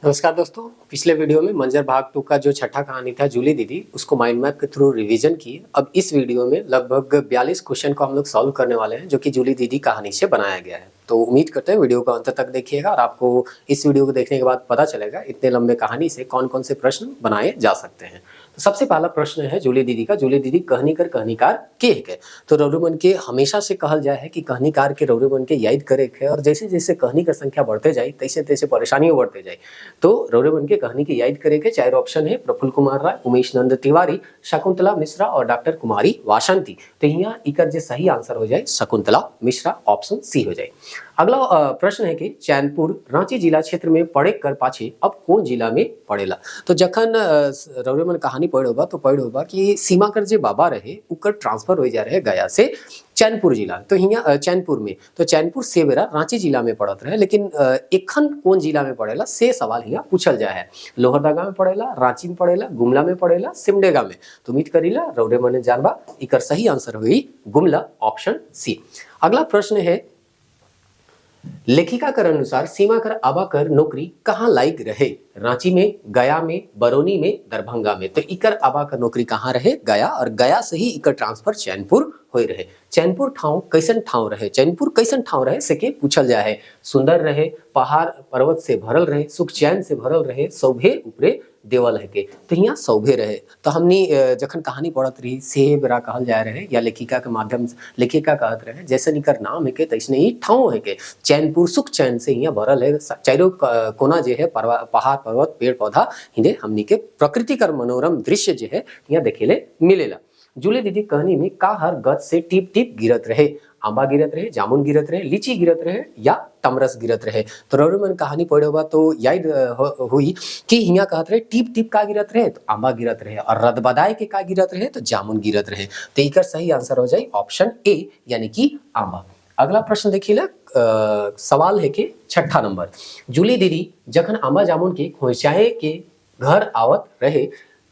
नमस्कार दोस्तों। पिछले वीडियो में मंजर भाग 2 का जो छठा कहानी था जूली दीदी, उसको माइंड मैप के थ्रू रिवीजन किए। अब इस वीडियो में लगभग 42 क्वेश्चन को हम लोग सॉल्व करने वाले हैं, जो कि जूली दीदी कहानी से बनाया गया है। तो उम्मीद करते हैं वीडियो को अंत तक देखिएगा और आपको इस वीडियो को देखने के बाद पता चलेगा इतने लंबे कहानी से कौन कौन से प्रश्न बनाए जा सकते हैं। तो सबसे पहला प्रश्न है जूली दीदी का। जूली दीदी कहनी कर कहनीकार के है। तो रौरू मन के हमेशा से कहल जाए है कि कहनीकार के रौरू मन के याद करे है, और जैसे जैसे कहनी का संख्या बढ़ते जाए तैसे तैसे परेशानियों बढ़ते जाए। तो रौरे मन के कहानी की याद करे के 4 ऑप्शन है: प्रफुल्ल कुमार राय, उमेश नंद तिवारी, शकुंतला मिश्रा और डॉक्टर कुमारी वासंती। तो यहाँ इकर जो सही आंसर हो जाए शकुंतला मिश्रा, ऑप्शन सी हो जाए। अगला प्रश्न है कि चैनपुर रांची जिला क्षेत्र में पड़े कर पाछे अब कौन जिला में पड़ेला। तो जखन रौरे मन कहानी पढ़ होगा तो पढ़ होगा कि सीमाकर जे बाबा रहे उकर ट्रांसफर हो जा रहे गया से चैनपुर जिला। तो यहाँ चैनपुर में, तो चैनपुर से बेरा रांची जिला में पड़त रहे, लेकिन एखन कौन जिला में पड़ेला से सवाल यहाँ पूछल जाए है। लोहरदगा में पड़ेला, रांची में पड़ेला, गुमला में पड़ेला, सिमडेगा में। तो उम्मीद करीला रौरे मन जानबा इकर सही आंसर हुई गुमला, ऑप्शन सी। अगला प्रश्न है लेखिका कर अनुसार सीमा कर आबा कर नौकरी कहाँ लायक रहे। रांची में, गया में, बरौनी में, दरभंगा में। तो इकर आबा कर नौकरी कहाँ रहे? गया, और गया से ही इकर ट्रांसफर चैनपुर होई रहे। चैनपुर ठाव कैसन ठाव रहे? चैनपुर कैसन ठाव रहे से के पूछल जाए है। सुंदर रहे, पहाड़ पर्वत से भरल रहे, सुख चैन से भरल रहे, सौभे ऊपरे देवल है के। तो यहाँ सौभे रहे। तो हमनी जखन कहानी पढ़त रही से बेरा कहल जाए रहे, या लेखिका के माध्यम से लेखिका कहत रहे जैसे इकर नाम है के तैसने ही ठाव है के। चैनपुर सुख चैन से यहाँ भरल है। चारों कोना जे है पहाड़ पर्वत पेड़ पौधा हिंदे हमनी के प्रकृति कर मनोरम दृश्य जो है यहाँ देखेले मिलेला। जूली दीदी कहानी में का हर गज से टिप टिप गिरत रहे। आंबा गिरत रहे, जामुन गिरत रहे, लीची गिरत रहे या तमरस गिरत रहे। तो रौरे मन कहानी पढ़े होगा तो याद हुई कि यहाँ कहत रहे टिप टिप का गिरत रहे तो आंबा गिरत रहे, और रदबदाय के का गिरत रहे तो जामुन गिरत रहे। तो इकर सही आंसर हो जाए ऑप्शन ए, यानी कि आंबा। अगला प्रश्न देखिए ला, सवाल है कि छठा नंबर, जूली दीदी जखन आंबा जामुन के खोचाए के घर आवत रहे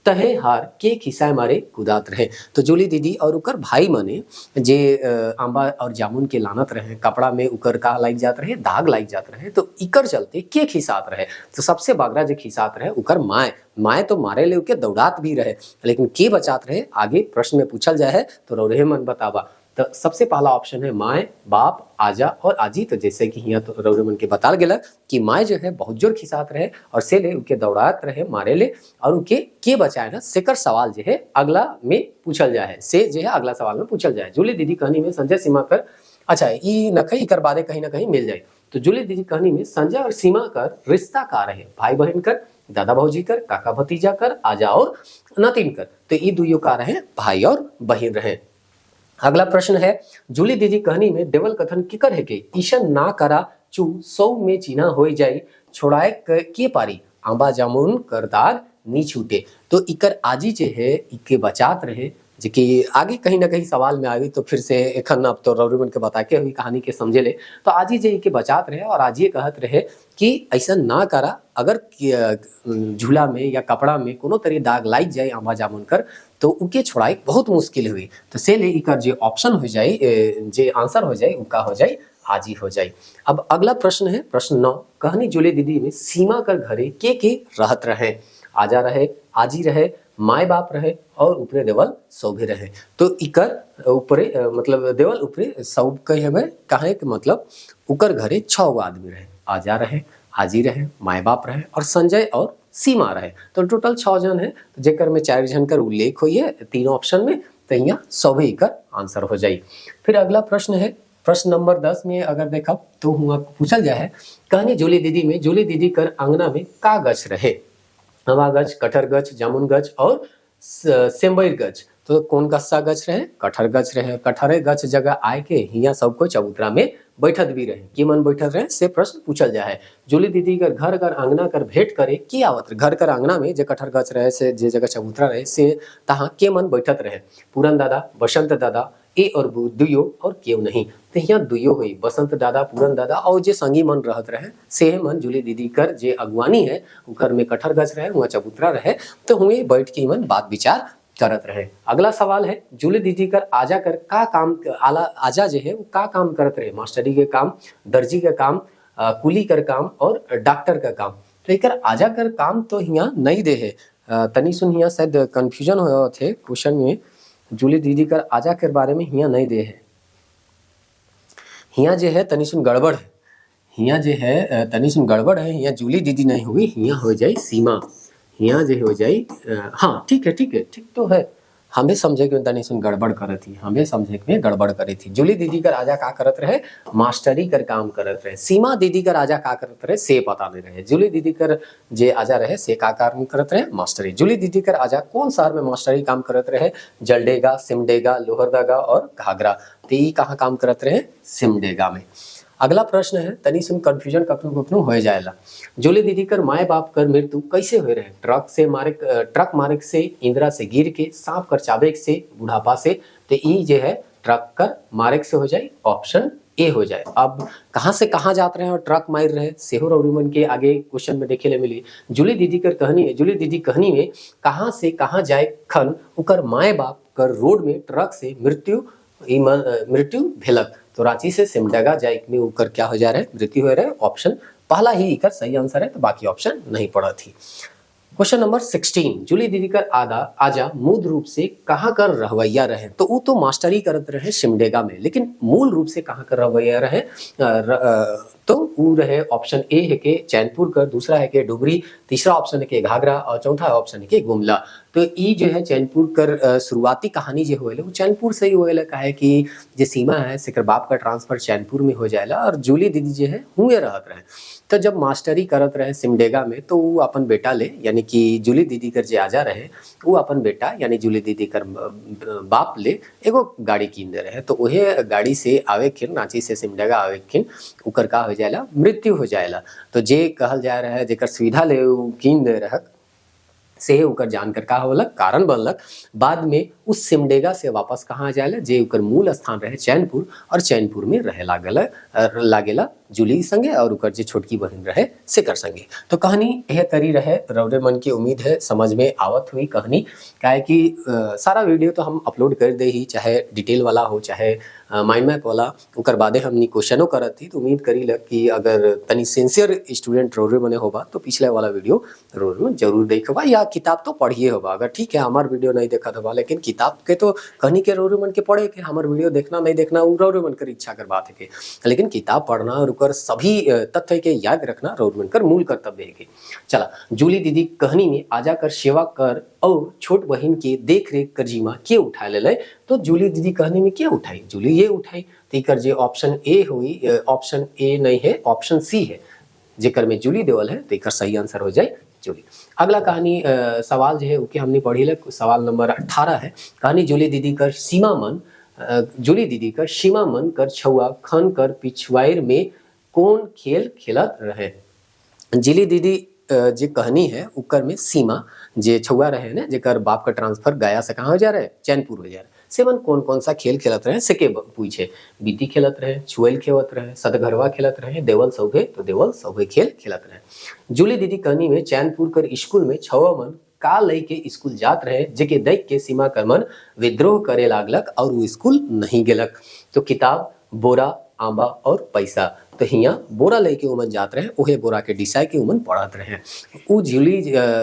तहे हार के खिसाए मारे कुदात रहे। तो जूली दीदी और उकर भाई मने जे आंबा और जामुन के लानत रहे, कपड़ा में उकर का लाइक जात रहे, दाग लाइक जात रहे। तो इकर चलते के खिसात रहे? तो सबसे बागरा जे खिसात रहे उकर माए तो मारे ले उके दौड़ात भी रहे, लेकिन के बचात रहे आगे प्रश्न में पूछल जाए है। तो रौरे मन बतावा। तो सबसे पहला ऑप्शन है माए, बाप, आजा और आजी। तो जैसे कि यहाँ तो रौरे मन के बता गेला कि माए जो है बहुत जोर खिसात रहे और से ले उके दौड़ात रहे, मारे ले, और उके के बचाए ना सेकर सवाल जो है अगला में पूछल जाए से जो है अगला सवाल में पूछल जाए। जूली दीदी कहानी में संजय सीमा कर, अच्छा ई नखई कर बारे कहीं ना कहीं मिल जाए। तो जूली दीदी कहानी में संजय और सीमा कर रिश्ता का रहे? भाई बहन कर, दादा भौजी कर, काका भतीजा कर, आजा और नातिन कर। तो ये दुइयों का रहे भाई और बहन रहे। अगला प्रश्न है जूली दीदी कहानी में देवल कथन किकर है के ईशन ना करा चू सौ में चीना हो जाए छोड़ाए के पारी आंबा जामुन कर दाग नी छूटे। तो इकर आजी जे है इके बचात रहे, जे कि आगे कहीं ना कहीं सवाल में आई तो फिर से एखन अब तो रौरी मन के बता के हुई कहानी के समझे ले। तो आजी जे इके बचात रहे और आजी कहत रहे कि ऐसा ना करा, अगर झूला में या कपड़ा में कोनो तरह दाग लाग जाए आंबा जामुन कर तो उनके छोड़ाई बहुत मुश्किल हुई। तो से ले इकर जो ऑप्शन हो जाए, जे आंसर हो जाए उनका हो जाए आजी हो जाए। अब अगला प्रश्न है प्रश्न 9, कहानी जूली दीदी में सीमा कर घरे के रहत रहे? आजा रहे, आजी रहे, माए बाप रहे और ऊपरे देवल सौभे रहे। तो इकर ऊपरे मतलब देवल ऊपरे सौभ कहे कहे के मतलब उकर घरे 6 आदमी रहे। आजा रहे, आजी रहे, माए बाप रहे और संजय और सीमा रहे। तो टोटल 6 जन है, जेकर में 4 जन कर उल्लेख हुई है 3 ऑप्शन में। तो यहाँ सौभे इकर आंसर हो जाए। फिर अगला प्रश्न है प्रश्न नंबर 10 में अगर देखा तो हुआ पूछल जाए है कहानी जूली दीदी में जूली दीदी कर अंगना में का गछ रहे? हवा गछ, कटहर गछ, जामुन गछ और सेम्बईर गछ। तो कौन गस्सा गछ रहे? कटहर गछ रहे। कटहरे गछ जगह आए के हिया सबको चबूतरा में बैठत भी रहे। के मन बैठत रहे से प्रश्न पूछल जाए है। जूली दीदी कर घर कर अंगना कर भेंट करे की आवत? घर कर अंगना में जे कटहर गछ रहे से जे जगह चबूतरा रहे से तहाँ के मन बैठत रहे? पूरन दादा, बसंत दादा, ए और दुयो और केव नहीं। तो यहाँ दुयो हुई, बसंत दादा, पूरन दादा और जे संगी मन रहत रहे से मन जूली दीदी कर जे अगवानी है घर में कटहर गछ रहे, वहाँ चबूतरा रहे। तो हुए बैठ के मन बात विचार करत रहे। अगला सवाल है जूली दीदी कर आजा कर का काम आजा जे है वो का काम करत रहे? मास्टरी के काम, दर्जी का काम, कुली कर काम और डॉक्टर का काम। तो एकर आजा कर काम तो हिया नहीं दे है। तनी सुन हिया शायद कंफ्यूजन हो थे क्वेश्चन में, जूली दीदी कर आजा कर बारे में हिया नहीं दे है। हिया जे है तनी सुन गड़बड़ है, हिया जे है तनी सुन गड़बड़ है, हिया जूली दीदी नहीं हुई, हिया हो जाई सीमा, हिया जे हो जाई हाँ ठीक है ठीक तो है। हमें समझे कि तनी सुन गड़बड़ करत थी, हमें समझे कि गड़बड़ करी थी। जूली दीदी का राजा का करत रहे, मास्टरी कर काम करत रहे। सीमा दीदी का राजा का करत रहे से पता नहीं रहे। जूली दीदी कर जे आजा रहे से का काम करत रहे, मास्टरी। जूली दीदी का राजा कौन शहर में मास्टरी काम करत रहे, जलडेगा, सिमडेगा, लोहरदगा और घाघरा। तो ये कहाँ काम करत रहे, सिमडेगा में। अगला प्रश्न है तनी सुन कंफ्यूजन कखनो कखनो हो जाएला। जूली दीदी कर माए बाप कर मृत्यु कैसे हुए रहे, ट्रक मारे से, इंदिरा से गिर के, सांप कर चाबेक से, बुढ़ापा से। तो ई जे है ट्रक कर मारे से हो जाए, ऑप्शन ए हो जाए। अब कहाँ से कहाँ जाते रहे और ट्रक मार रहे सेहोर और उमन के आगे क्वेश्चन में देखे ले मिली। जूली दीदी कर कहानी है, जूली दीदी कहानी में कहाँ से कहाँ जाए खन उकर माए बाप कर रोड में ट्रक से मृत्यु भेलक। तो रांची से सिमडेगा जाए में उकर क्या हो जा रहा है, मृत्यु हो रहा है। ऑप्शन पहला ही इकर सही आंसर है, तो बाकी ऑप्शन नहीं पड़ा थी। क्वेश्चन नंबर 16, जूली दीदी कर आजा मूल रूप से कहाँ कर रहवैया रहे। तो वो तो मास्टरी करत रहे सिमडेगा में, लेकिन मूल रूप से कहाँ कर रहवैया रहे, तो वो रहे ऑप्शन ए है के चैनपुर कर, दूसरा है के डुबरी, तीसरा ऑप्शन है के घाघरा और चौथा ऑप्शन है के गुमला। तो ई जो है चैनपुर कर शुरुआती कहानी जो होएला वो चैनपुर से ही होएला, काहे कि जे सीमा है सेकर बाप का ट्रांसफर चैनपुर में हो जाएला और जूली दीदी जो है हुए रहत रहे। तो जब मास्टरी करत रहे सिमडेगा में तो वो अपन बेटा ले यानी कि जूली दीदी कर जे आजा रहे, वो अपन बेटा यानी जूली दीदी कर बाप ले एगो गाड़ी कीन दे रहे। तो वही गाड़ी से आवे खिन, रांची से सिमडेगा आवे खिन, उकर का हो जाएला, मृत्यु हो जाएला। तो जे कहल जा रहा है जेकर सुविधा ले कीन दे रहा से उकर जानकर का होलक, कारण बनलक। बाद में उस सिमडेगा से वापस कहाँ आ जाएला, जे उकर मूल स्थान रहे चैनपुर, और चैनपुर में रहे लागेला जूली संगे और उकर जे छोटकी बहन रहे सेकर संगे। तो कहानी यह तरी रहे, रौरे मन की उम्मीद है समझ में आवत हुई कहानी। काहे कि सारा वीडियो तो हम अपलोड कर दे ही, चाहे डिटेल वाला हो चाहे माइंड मैप वाला, उकर बादे हमनी क्वेश्चनों करत थी। तो उम्मीद करी लग कि अगर तनी सिंसियर स्टूडेंट रोरे बने होबा तो पिछले वाला वीडियो रोरे में जरूर देखबा, या किताब तो पढ़िए होबा। अगर ठीक है हमार वीडियो नहीं देखा होबा, लेकिन किताब के तो कहानी के रोरे मन के पढ़े के, हमार वीडियो देखना नहीं देखना वो रोरे मन कर इच्छा कर बात है के, लेकिन किताब पढ़ना और उकर सभी तथ्य के याद रखना रोरे मन कर मूल कर्तव्य है के। चला, जूली दीदी कहानी में आजा कर सेवा कर और छोट बहन के देख रेख कर जिम्मा के उठा ले। तो जूली दीदी कहानी में क्या उठाई, जूली ये उठाई। तो इकर जे ऑप्शन ए हुई, ऑप्शन ए नहीं है, ऑप्शन सी है जेकर में जूली देवल है, तो इकर सही आंसर हो जाए जूली। अगला कहानी सवाल जो है उके हमने पढ़ी लग, सवाल नंबर 18 है। कहानी जूली दीदी कर सीमा मन, जूली दीदी कर सीमा मन कर छुआ खन कर पिछवाड़ में कौन खेल खेलत रहे। जूली दीदी जे कहानी है उकर में सीमा जे छुआ रहे ने, जेकर बाप का ट्रांसफर गया से कहाँ हो जा रहा है, चैनपुर हो जा रहा है। सेवन कौन कौन सा खेल खेलत रहे से के पूछे, बीती खेलत रहे, छुएल खेलत रहे, सतघरवा खेलत रहे, देवल सौभे, तो देवल सौभे खेल खेलत रहे। जूली दीदी कहानी में चैनपुर कर स्कूल में छवा मन का लई के स्कूल जात रहे, जेके देख के सीमा कर मन विद्रोह करे लागलक और वो स्कूल नहीं गेलक। तो किताब, बोरा, आंबा और पैसा। तो हिया बोरा लेके उमन जात रहे, उहे बोरा के डिसाई के उमन पढ़त रहे। उ जूली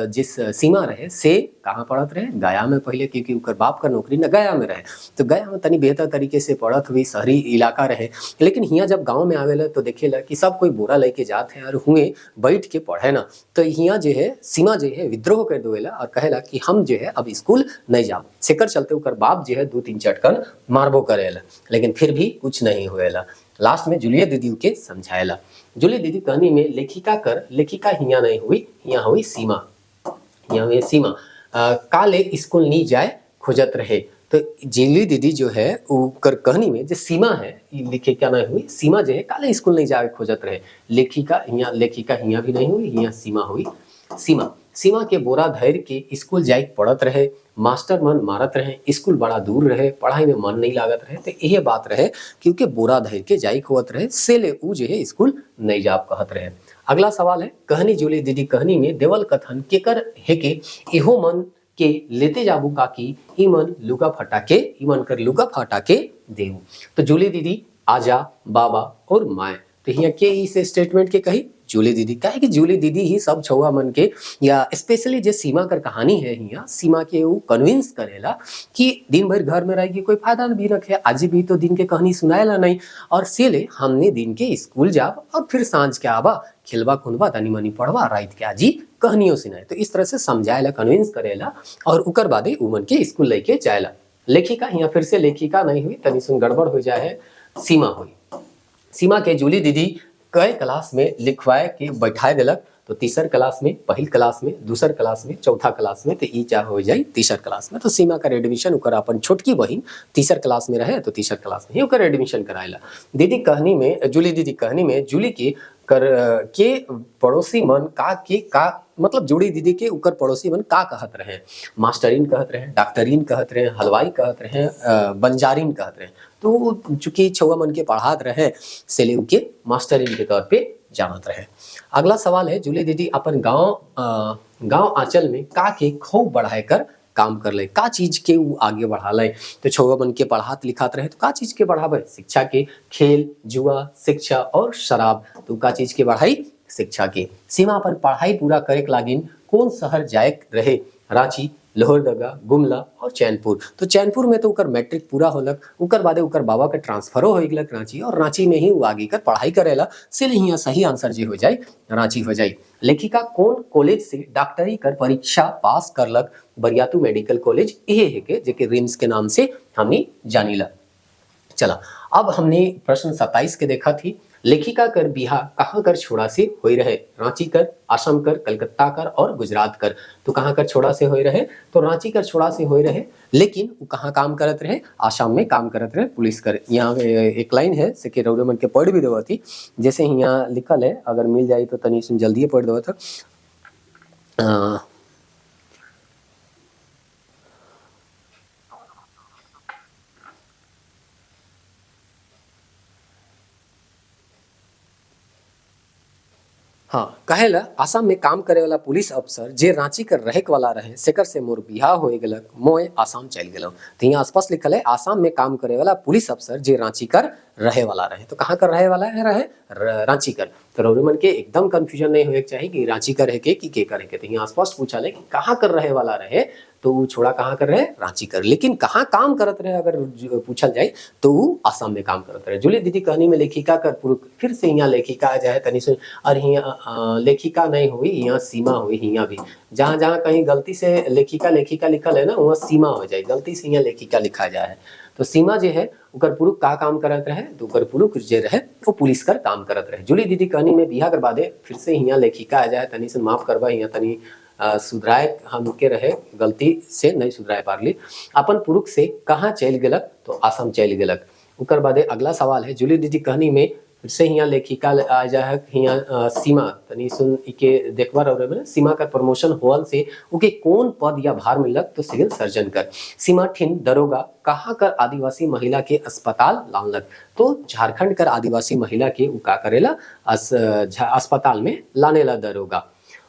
जिस सीमा रहे से कहाँ पढ़त रहे, गया में पहले, क्योंकि उकर बाप का नौकरी न गया में रहे। तो गया में तनी बेहतर तरीके से पढ़त हुई, शहरी इलाका रहे। लेकिन हिया जब गाँव में आवेला तो देखेला कि सब कोई बोरा लेके जात है और हुए बैठ के पढ़े ना। तो हिया जो है सीमा जो है विद्रोह कर देवेला और कहेला कि हम जो है अब स्कूल नहीं जाओ। सेकर चलते उकर बाप जो है 2-3 चटकन मारबो करेला, लेकिन फिर भी कुछ नहीं होएला। लास्ट में जूलिया दीदी के समझाएला। जूली दीदी कहानी में लेखिका हिया नहीं हुई, हिया हुई सीमा, हिया हुई सीमा। काले स्कूल नहीं जाए खोजत रहे। तो जूली दीदी जो है उकर कहानी में जो सीमा है, लेखिका नहीं हुई, सीमा जो है काले स्कूल नहीं जाए खोजत रहे। लेखिका हिया भी नहीं हुई, हिया सीमा हुई। सीमा के बोरा धैर्य के स्कूल जाए पढ़त रहे, मास्टर मन मारत रहे, स्कूल बड़ा दूर रहे, पढ़ाई में मन नहीं लागत रहे। तो यह बात रहे क्योंकि बोरा धैर्य के जाई होत रहे, से ले ऊ जो है स्कूल नहीं जा कहत रहे। अगला सवाल है, कहानी जूली दीदी कहानी में देवल कथन केकर है के इहो मन के लेते जाबू काकी, इमन लुगा फटा के देऊ। तो जूली दीदी, आजा, बाबा और माए। तो यहाँ के इस स्टेटमेंट के कही जूली दीदी काहे कि जूली दीदी ही सब छुआ मन के या स्पेशली जे सीमा कर कहानी है यहाँ सीमा के वो कन्विंस करेला कि दिन भर घर में रह के कोई फायदा भी रखे आज भी तो दिन के कहानी सुनाएला नहीं और सेले हमने दिन के स्कूल जाब और फिर सांझ के आबा खेलबा खुनबा तनी मनी पढ़वा रात के आजी कहानियों सुनाए तो इस तरह से समझाएला कन्विंस करेला और उकर बादे उमन के स्कूल लेके जाएला। लेखिका यहाँ फिर से लेखिका नहीं हुई तनी सुन गड़बड़ हो जाए है सीमा हुई। सीमा के जूली दीदी कई क्लास में लिखवाए के बैठाए दिलक तो तीसर क्लास में पहिल क्लास में दूसर क्लास में चौथा क्लास में तो ई चाह हो जाए तीसर क्लास में तो सीमा का एडमिशन उकर अपन छोटकी बहिन तीसर क्लास में रहे तो तीसर क्लास में ही उकर एडमिशन कराएला। दीदी कहनी में जूली दीदी कहनी में जूली की कर के पड़ोसी मन का मतलब जूली दीदी के उकर पड़ोसी मन का कहत रहे मास्टरीन कहत रहे डॉक्टरीन कहत रहे हलवाई कहत रहे बंजारीन कहत रहे तो चूंकि छुआ मन के पढ़ात रहे से के मास्टरीन के तौर पे जानत रहे। अगला सवाल है जूली दीदी अपन गांव आंचल में का के खूब बढ़ाए कर काम कर ले का चीज के वो आगे बढ़ा ले तो छुआ मन के पढ़ात लिखात रहे तो का चीज के बढ़ावे शिक्षा के खेल जुआ शिक्षा और शराब तो का चीज के बढ़ाई शिक्षा के। सीमा पर पढ़ाई पूरा करे के लागिन कौन शहर जाए रहे रांची लोहरदगा गुमला और चैनपुर तो चैनपुर में तो उकर मैट्रिक पूरा होलक उकर बादे उकर बाबा के ट्रांसफरो हो गलक रांची और रांची में ही वो आगे कर पढ़ाई करेला से यहाँ सही आंसर जी हो जाए रांची हो जाए। लेखिका कौन कॉलेज से डॉक्टरी कर परीक्षा पास करलक बरियातू मेडिकल कॉलेज ये है के जेके रिम्स के नाम से हमने जानीला। चला अब हमने प्रश्न 27 के देखा थी लेखिका कर बिहा कहाँ कर छोड़ा से होई रहे रांची कर असम कर कलकत्ता कर और गुजरात कर तो कहाँ कर छोड़ा से होई रहे तो रांची कर छोड़ा से होई रहे लेकिन वो कहाँ काम करत रहे आसाम में काम करत रहे पुलिस कर। यहाँ एक लाइन है से के रौरे मन के पढ़ भी देवा थी जैसे यहाँ लिखल है अगर मिल जाए तो तनी सुन जल्दी पढ़ देवा था। हाँ कहेला आसाम में काम करे वाला पुलिस अफसर जे रांची कर रहे वाला रहे सेकर से मोर बिहार हो गलक मोए आसाम चल गलो तो यहाँ आसपास लिखल है आसाम में काम करे वाला पुलिस अफसर जे रांची कर रहे वाला रहे तो कहाँ कर रहे वाला है रहे रांची कर तो रौरे मन के एकदम कंफ्यूजन नहीं होए चाहिए कि रांची कर है के कि कर है के तो यहाँ आसपास पूछा ले कि कहाँ कर रहे वाला रहे तो वो छोड़ा कहाँ कर रहे रांची कर लेकिन कहाँ काम करत रहे अगर पूछल जाए तो वो आसाम में काम करत रहे। जूली दीदी कहानी में लेखिका कर फिर से यहाँ लेखिका आ जाए तनी सुन और यहाँ लेखिका नहीं हुई यहाँ सीमा हुई यहाँ भी जहाँ जहाँ कहीं गलती से लेखिका लिखल है ना वहाँ सीमा हो जाए गलती से यहाँ लेखिका लिखा जाए तो सीमा जो है उकर पुरुष का काम करत रहे तो उकर पुरुष जे रहे वो पुलिस कर काम करत रहे। जूली दीदी कहानी में बिहा कर बादे फिर से यहाँ लेखिका आ जाए तनी से माफ करवा यहाँ तनी सुधराए हमके रहे गलती से नहीं सुधराए पारली अपन पुरुष से कहाँ चल गलक तो आसाम चल गलक। उकर बादे अगला सवाल है जूली दीदी कहानी में फिर से यहाँ लेखिका आ जाए यहाँ सीमा तनी सुन के देखवा रहे में सीमा का प्रमोशन होल से उके कौन पद या भार मिलक तो सिविल सर्जन कर। सीमा ठिन दरोगा कहाँ कर आदिवासी महिला के अस्पताल लानलक तो झारखंड कर आदिवासी महिला के उ का करेला अस्पताल में लाने ला दरोगा।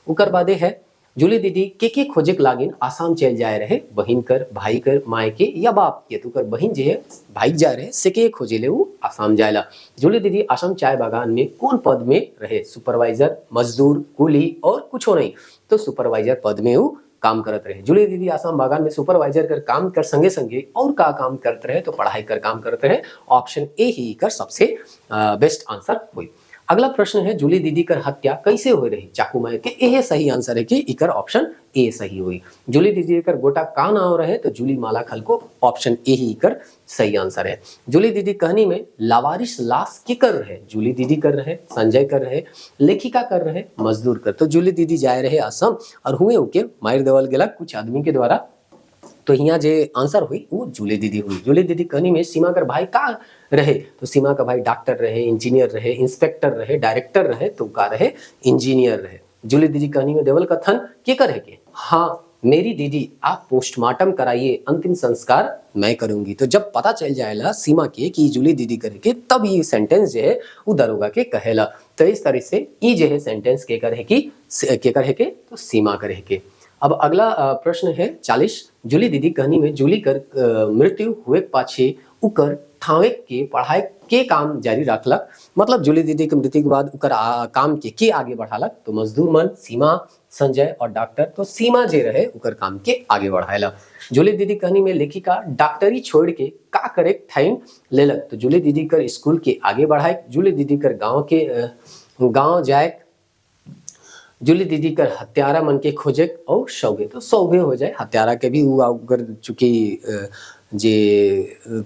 उकर बादे है जूली दीदी के खोजे के लागिन आसाम चल जाए रहे बहिन कर भाई कर माए के या बाप के तो कर बहिन जे है भाई जा रहे से के खोजे ले वो आसाम जाएला। जूली दीदी आसाम चाय बागान में कौन पद में रहे सुपरवाइजर मजदूर कुली और कुछ नहीं तो सुपरवाइजर पद में वो काम करत रहे। जूली दीदी आसाम बागान में सुपरवाइजर कर काम कर संगे संगे और का काम करते रहे तो पढ़ाई कर काम करते रहे। ऑप्शन ए ही कर सबसे बेस्ट आंसर हुई। अगला प्रश्न है जूली दीदी कर हत्या कैसे हो रही चाकू मार के यह सही आंसर है कि इकर ऑप्शन ए सही हुई। जूली दीदी कर गोटा का नाम रहे तो जूली माला खलको ऑप्शन ए ही कर सही आंसर है। जूली दीदी कहानी में लावारिस लाश के कर रहे जूली दीदी कर रहे संजय कर रहे लेखिका कर रहे मजदूर कर तो जूली दीदी जाए रहे असम और हुए उके मार देवल गेला कुछ आदमी के द्वारा तो यहाँ जे आंसर हुई वो जूली दीदी हुई। जूली दीदी कहानी में सीमा कर भाई का रहे तो सीमा का भाई डॉक्टर रहे इंजीनियर रहे इंस्पेक्टर रहे डायरेक्टर रहे तो का रहे इंजीनियर रहे। जूली दीदी कहानी में देवल कथन के कर है के हाँ मेरी दीदी आप पोस्टमार्टम कराइए अंतिम संस्कार मैं करूंगी तो जब पता चल जाएगा सीमा के कि जूली दीदी करे के तब ये सेंटेंस जो है वो दरोगा के कहेला तो इस तरह से ये जो है सेंटेंस के कर है के तो सीमा करे के। अब अगला प्रश्न है 40 जूली दीदी कहानी में जूली कर मृत्यु हुए पाछे उकर थावे के पढ़ाई के काम जारी रखलक। मतलब जूली दीदी के मृत्यु के बाद उकर काम के आगे बढ़ालक। तो मजदूर मन सीमा, संजय और डॉक्टर, तो सीमा जे रहे उकर काम के आगे बढ़ायला। जूली दीदी कहानी में लेखिका डॉक्टरी छोड़ के का करे ठाइन लेलक। तो जूली दीदी कर स्कूल के आगे बढ़ाए, जूली दीदी कर गाँव जाए, जूली दीदी कर हत्यारा मन के खोजे और सौगे। तो सौगे हो जाए हत्यारा के भी वो अगर चूंकि जे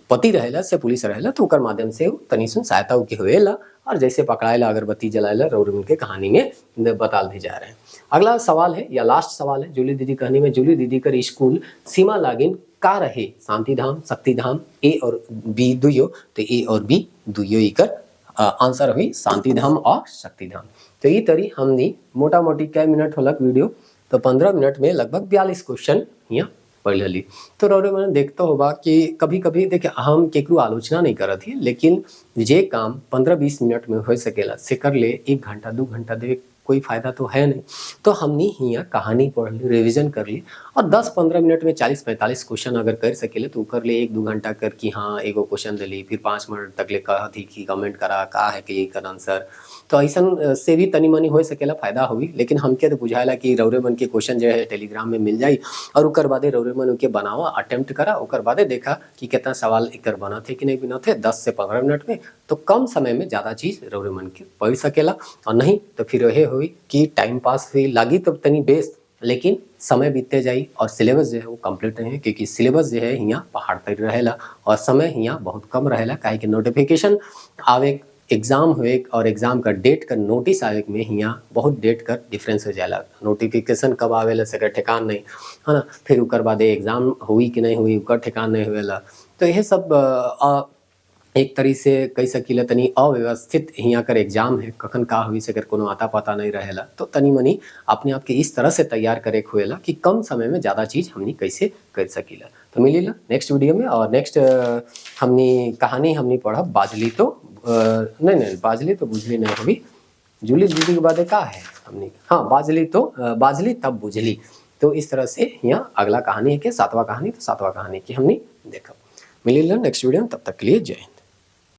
पति रहेला से पुलिस रहेला तो उकर माध्यम से तनी सुन सहायता के होएला और जैसे पकड़ाएला अगरबत्ती जलाएला रौर उनके कहानी में बताल भी जा रहे हैं। अगला सवाल है या लास्ट सवाल है जूली दीदी कहानी में, जूली दीदी कर स्कूल सीमा लागिन का रहे, शांतिधाम, शक्तिधाम, ए और बी दुयो। तो ए और बी दुयो इकर आंसर हुई शांतिधाम और शक्तिधाम। तो ये तरी हमने मोटा मोटी कै मिनट होलक वीडियो, तो 15 मिनट में लगभग 42 क्वेश्चन यहाँ पढ़ ली। तो रौरे मैंने देखता होगा कि कभी कभी देखिए हम केकरू आलोचना नहीं करत ही, लेकिन जे काम 15-20 मिनट में हो सकेला से कर ले 1 घंटा 2 घंटा दे कोई फायदा तो है नहीं। तो हमने यहाँ कहानी पढ़ ली, रिविजन कर ली और 10-15 मिनट में 40-45 क्वेश्चन अगर कर सकेले तो कर ले 1-2 घंटा कर कि हाँ एगो क्वेश्चन दिली, फिर 5 मिनट तक ले कहती कि कमेंट करा का है कि कर आंसर। तो ऐसा से भी तनी मनी हो सकेला फायदा हुई। लेकिन हमके तो बुझाएला कि रौरे मन के क्वेश्चन जो है टेलीग्राम में मिल जाई और उकर बादे रौरे मन उनके बनावा, अटेम्प्ट करा, उकर बादे देखा कि कितना सवाल एकर बना थे कि नहीं बना थे 10 से 15 मिनट में। तो कम समय में ज़्यादा चीज़ रौरे मन के पढ़ सकेला और नहीं तो फिर यह हुई कि टाइम पास हुई लागी तो तनी बेस्ट, लेकिन समय बीतते जाई और सिलेबस जो है वो कंप्लीट नहीं है, क्योंकि सिलेबस जो है यहाँ पहाड़ पर रहेला और समय यहाँ बहुत कम रहेला। काहे कि नोटिफिकेशन आवे, एग्जाम हुए और एग्जाम का डेट का नोटिस आवे में यहाँ बहुत डेट का डिफरेंस हो जाएगा। नोटिफिकेशन कब आवेला से ठिकान नहीं है ना, फिर उकर बाद एग्जाम हुई कि नहीं हुई उकर ठिकान नहीं हुएला। तो यह सब एक तरी से कही सकीला तनी अव्यवस्थित यहाँ कर एग्जाम है, कखन का हुई से अगर कोनो आता पता नहीं रहेला। तो तनी मनी अपने आप के इस तरह से तैयार करे हुएला कि कम समय में ज़्यादा चीज़ हमनी कैसे कर सकीला। तो मिलीला नेक्स्ट वीडियो में। और नेक्स्ट हमनी कहानी हमनी पढ़ा बाजली तो नहीं बाजली तो बुझली नहीं होगी, जूली दीदी के बाद का है हमने, हाँ बाजली तब बुझली। तो इस तरह से यहाँ अगला कहानी है कि 7वां कहानी, तो 7वां कहानी की हमने देखा। मिलीला नेक्स्ट वीडियो में, तब तक के लिए जय हिंद।